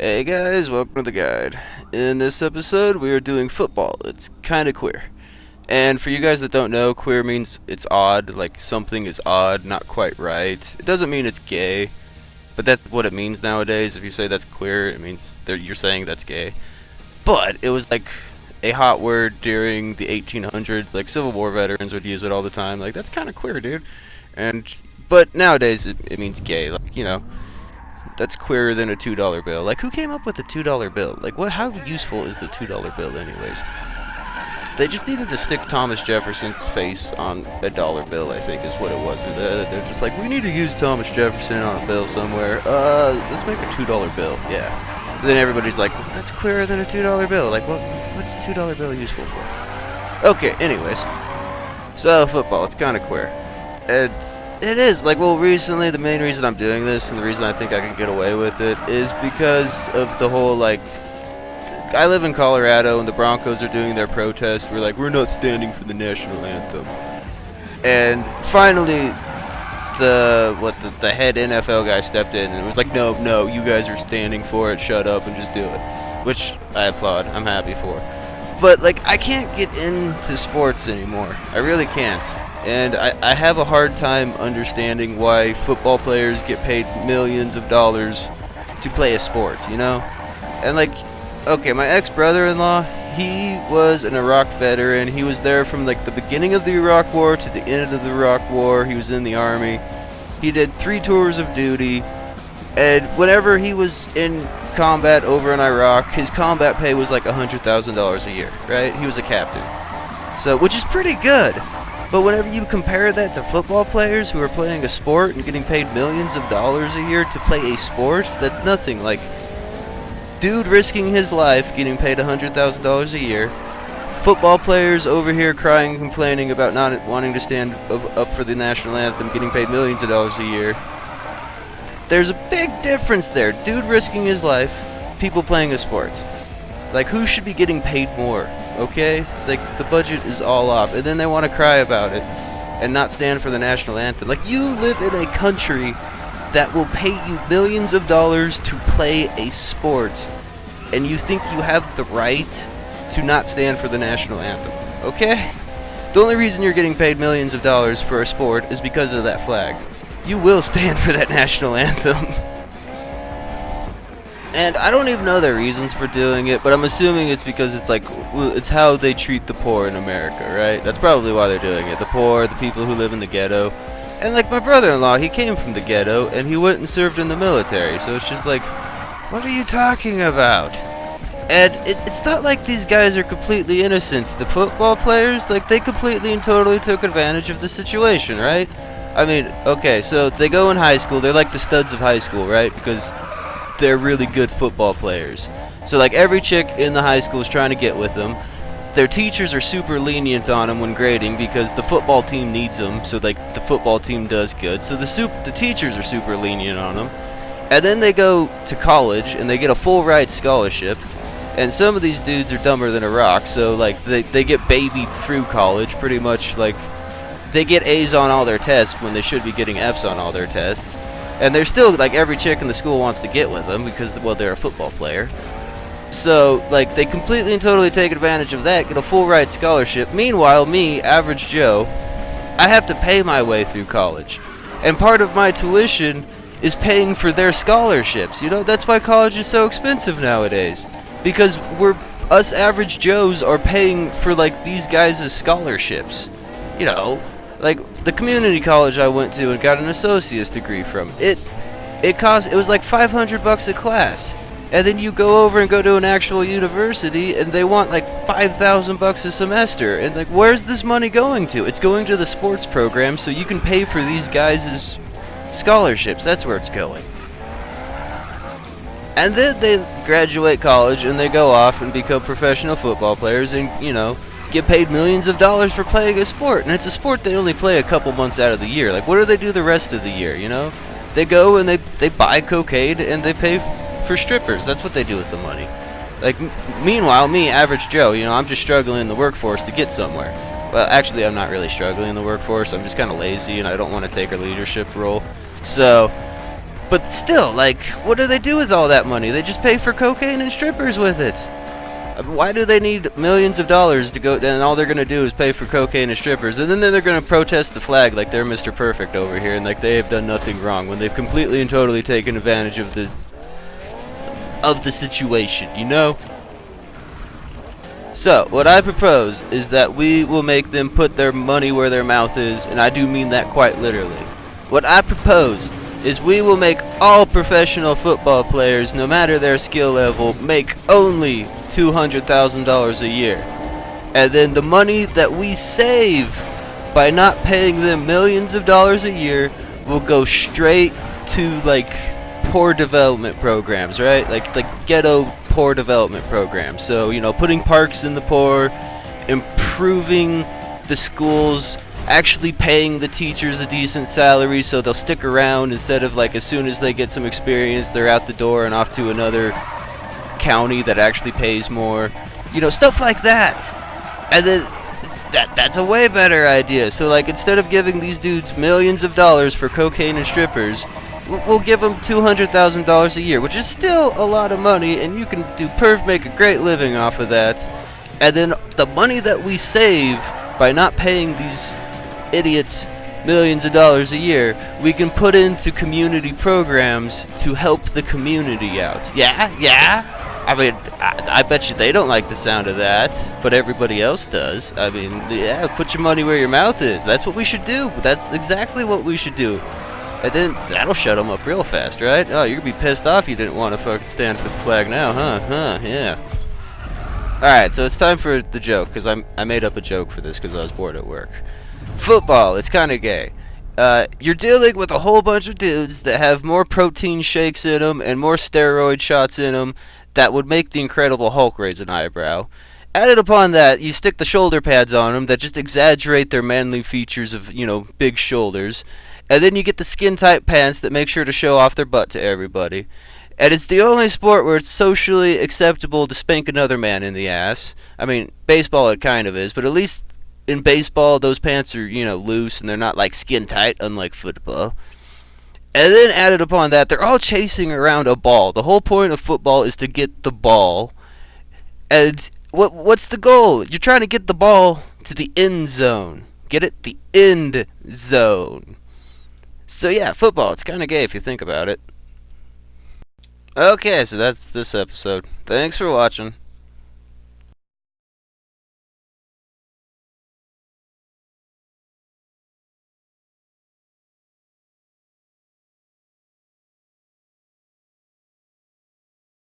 Hey guys, welcome to the guide. In this episode, we are doing football. It's kind of queer. And for you guys that don't know, queer means it's odd, like something is odd, not quite right. It doesn't mean it's gay, but that's what it means nowadays. If you say that's queer, it means you're saying that's gay. But it was like a hot word during the 1800s, like Civil War veterans would use it all the time. Like, that's kind of queer, dude. And but nowadays it means gay, like, that's queerer than a $2 bill. Like, who came up with the $2 bill? Like, what? How useful is the $2 bill, anyways? They just needed to stick Thomas Jefferson's face on a dollar bill, I think, is what it was. They're just like, we need to use Thomas Jefferson on a bill somewhere. Let's make a $2 bill. Yeah. Then everybody's like, well, that's queerer than a $2 bill. Like, what's a $2 bill useful for? Okay. Anyways, so football, it's kind of queer. It is, like, well, recently, the main reason I'm doing this, and the reason I think I can get away with it, is because of the whole, like, I live in Colorado, and the Broncos are doing their protest. We're like, we're not standing for the national anthem. And finally, the head NFL guy stepped in, and was like, no, you guys are standing for it, shut up, and just do it. Which I applaud, I'm happy for. But, like, I can't get into sports anymore. I really can't. And I have a hard time understanding why football players get paid millions of dollars to play a sport, you know? And, like, okay, my ex-brother-in-law, he was an Iraq veteran. He was there from, like, the beginning of the Iraq War to the end of the Iraq War. He was in the Army. He did 3 tours of duty. And whenever he was in combat over in Iraq, his combat pay was like $100,000 a year, right? He was a captain. So, which is pretty good. But whenever you compare that to football players who are playing a sport and getting paid millions of dollars a year to play a sport, that's nothing. Like, dude risking his life getting paid $100,000 a year, football players over here crying and complaining about not wanting to stand up for the national anthem, getting paid millions of dollars a year. There's a big difference there. Dude risking his life, people playing a sport. Like, who should be getting paid more? Okay? Like, the budget is all off. And then they want to cry about it and not stand for the national anthem. Like, you live in a country that will pay you millions of dollars to play a sport, and you think you have the right to not stand for the national anthem. Okay? The only reason you're getting paid millions of dollars for a sport is because of that flag. You will stand for that national anthem. And I don't even know their reasons for doing it, but I'm assuming it's because it's like, it's how they treat the poor in America, right? That's probably why they're doing it. The poor, the people who live in the ghetto. And like my brother-in-law, he came from the ghetto, and he went and served in the military, so it's just like, what are you talking about? And it's not like these guys are completely innocent. The football players, like, they completely and totally took advantage of the situation, right? I mean, okay, so they go in high school, they're like the studs of high school, right? Because they're really good football players. So, like, every chick in the high school is trying to get with them. Their teachers are super lenient on them when grading because the football team needs them, so, like, the football team does good. So the teachers are super lenient on them. And then they go to college and they get a full ride scholarship. And some of these dudes are dumber than a rock, so, like, they get babied through college pretty much. Like, they get A's on all their tests when they should be getting F's on all their tests. And they're still, like, every chick in the school wants to get with them because, well, they're a football player. So, like, they completely and totally take advantage of that, get a full ride scholarship. Meanwhile, me, average Joe, I have to pay my way through college. And part of my tuition is paying for their scholarships. You know, that's why college is so expensive nowadays. Because us average Joes are paying for, like, these guys' scholarships. You know, like, the community college I went to and got an associate's degree from, it was like $500 a class. And then you go over and go to an actual university and they want like $5,000 a semester. And, like, where's this money going to? It's going to the sports program so you can pay for these guys' scholarships. That's where it's going. And then they graduate college and they go off and become professional football players and, you know, get paid millions of dollars for playing a sport. And it's a sport they only play a couple months out of the year. Like, what do they do the rest of the year, you know? They go and they buy cocaine and they pay for strippers. That's what they do with the money. Like, meanwhile, me, average Joe, you know, I'm just struggling in the workforce to get somewhere. Well, actually, I'm not really struggling in the workforce. I'm just kind of lazy and I don't want to take a leadership role. So, But still, like, what do they do with all that money? They just pay for cocaine and strippers with it. Why do they need millions of dollars to go, and all they're going to do is pay for cocaine and strippers, and then they're going to protest the flag like they're Mr. Perfect over here, and like they have done nothing wrong, when they've completely and totally taken advantage of the situation, you know? So, what I propose is that we will make them put their money where their mouth is, and I do mean that quite literally. What I propose is we will make all professional football players, no matter their skill level, make only $200,000 a year. And then the money that we save by not paying them millions of dollars a year will go straight to, like, poor development programs, right? Like ghetto poor development programs. So, you know, putting parks in the poor, improving the schools, actually paying the teachers a decent salary so they'll stick around instead of, like, as soon as they get some experience they're out the door and off to another county that actually pays more. You know, stuff like that. And then that's a way better idea. So, like, instead of giving these dudes millions of dollars for cocaine and strippers, we'll give them $200,000 a year, which is still a lot of money, and you can make a great living off of that. And then the money that we save by not paying these idiots millions of dollars a year, we can put into community programs to help the community out. Yeah. I mean, I bet you they don't like the sound of that, but everybody else does. I mean, yeah, put your money where your mouth is. That's what we should do. That's exactly what we should do. And then that'll shut them up real fast, right? Oh, you're gonna be pissed off you didn't want to fucking stand for the flag now, huh? Yeah. Alright, so it's time for the joke, because I made up a joke for this because I was bored at work. Football, it's kind of gay. You're dealing with a whole bunch of dudes that have more protein shakes in them and more steroid shots in them that would make the Incredible Hulk raise an eyebrow. Added upon that, you stick the shoulder pads on them that just exaggerate their manly features of, you know, big shoulders. And then you get the skin-tight pants that make sure to show off their butt to everybody. And it's the only sport where it's socially acceptable to spank another man in the ass. I mean, baseball it kind of is, but at least in baseball, those pants are, you know, loose and they're not, like, skin-tight, unlike football. And then added upon that, they're all chasing around a ball. The whole point of football is to get the ball. And what's the goal? You're trying to get the ball to the end zone. Get it? The end zone. So yeah, football, it's kind of gay if you think about it. Okay, so that's this episode. Thanks for watching.